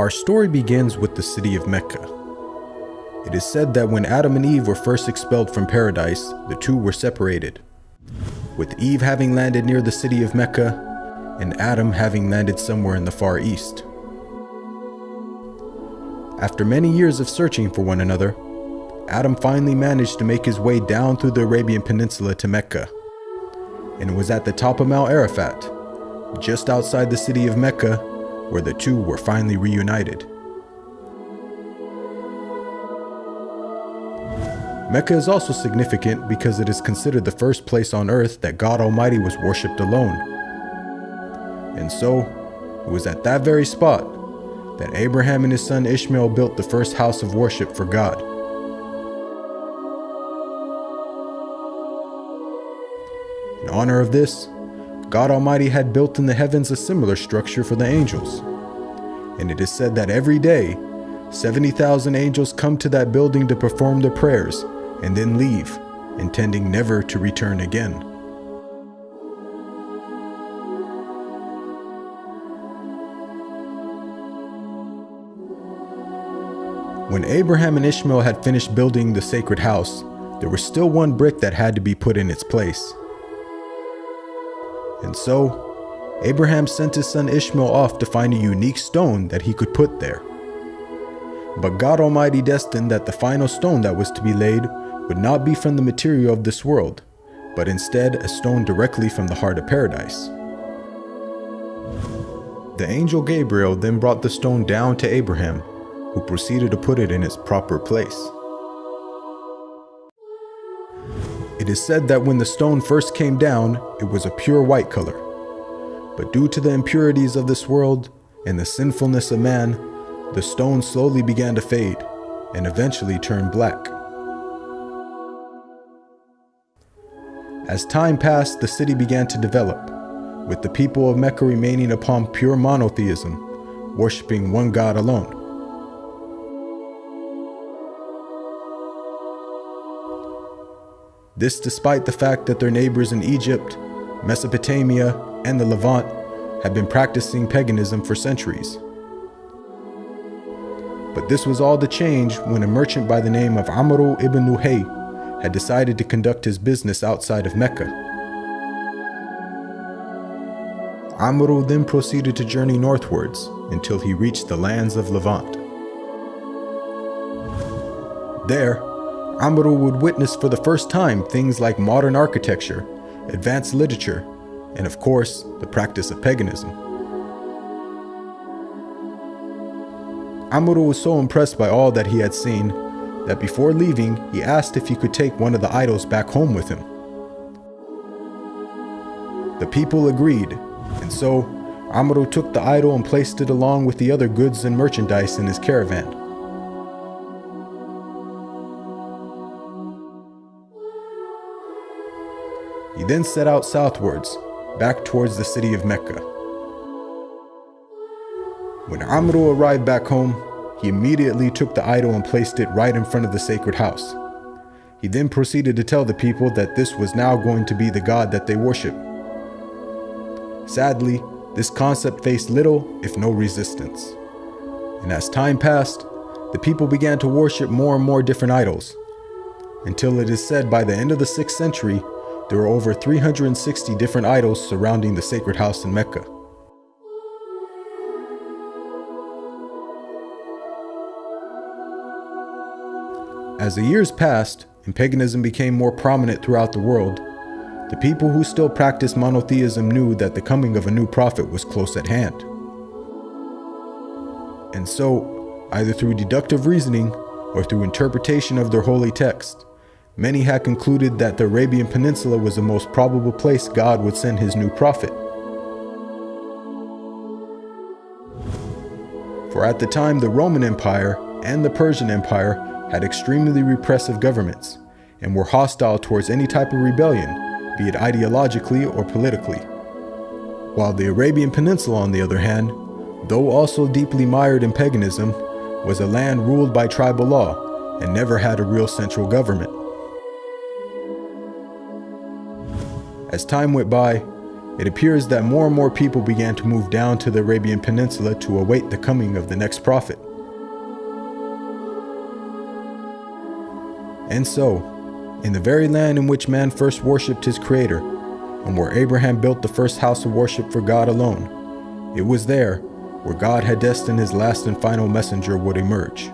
Our story begins with the city of Mecca. It is said that when Adam and Eve were first expelled from paradise, the two were separated, with Eve having landed near the city of Mecca and Adam having landed somewhere in the Far East. After many years of searching for one another, Adam finally managed to make his way down through the Arabian Peninsula to Mecca, and it was at the top of Mount Arafat, just outside the city of Mecca, where the two were finally reunited. Mecca is also significant because it is considered the first place on earth that God Almighty was worshipped alone. And so, it was at that very spot that Abraham and his son Ishmael built the first house of worship for God. In honor of this, God Almighty had built in the heavens a similar structure for the angels. And it is said that every day, 70,000 angels come to that building to perform their prayers and then leave, intending never to return again. When Abraham and Ishmael had finished building the sacred house, there was still one brick that had to be put in its place. And so, Abraham sent his son Ishmael off to find a unique stone that he could put there. But God Almighty destined that the final stone that was to be laid would not be from the material of this world, but instead a stone directly from the heart of paradise. The angel Gabriel then brought the stone down to Abraham, who proceeded to put it in its proper place. It is said that when the stone first came down, it was a pure white color. But due to the impurities of this world and the sinfulness of man, the stone slowly began to fade and eventually turned black. As time passed, the city began to develop, with the people of Mecca remaining upon pure monotheism, worshiping one God alone. This despite the fact that their neighbors in Egypt, Mesopotamia, and the Levant had been practicing paganism for centuries. But this was all to change when a merchant by the name of Amr ibn Nuhay had decided to conduct his business outside of Mecca. Amr then proceeded to journey northwards until he reached the lands of Levant. There, Amr would witness for the first time things like modern architecture, advanced literature, and of course, the practice of paganism. Amr was so impressed by all that he had seen that before leaving, he asked if he could take one of the idols back home with him. The people agreed, and so Amr took the idol and placed it along with the other goods and merchandise in his caravan. He then set out southwards, back towards the city of Mecca. When Amr arrived back home, he immediately took the idol and placed it right in front of the sacred house. He then proceeded to tell the people that this was now going to be the God that they worship. Sadly, this concept faced little, if no resistance. And as time passed, the people began to worship more and more different idols, until it is said by the end of the 6th century, there were over 360 different idols surrounding the sacred house in Mecca. As the years passed and paganism became more prominent throughout the world, the people who still practiced monotheism knew that the coming of a new prophet was close at hand. And so, either through deductive reasoning or through interpretation of their holy text, many had concluded that the Arabian Peninsula was the most probable place God would send his new prophet. For at the time, the Roman Empire and the Persian Empire had extremely repressive governments and were hostile towards any type of rebellion, be it ideologically or politically. While the Arabian Peninsula, on the other hand, though also deeply mired in paganism, was a land ruled by tribal law and never had a real central government. As time went by, It appears that more and more people began to move down to the Arabian Peninsula to await the coming of the next prophet. And so, in the very land in which man first worshipped his Creator, and where Abraham built the first house of worship for God alone, it was there where God had destined his last and final messenger would emerge.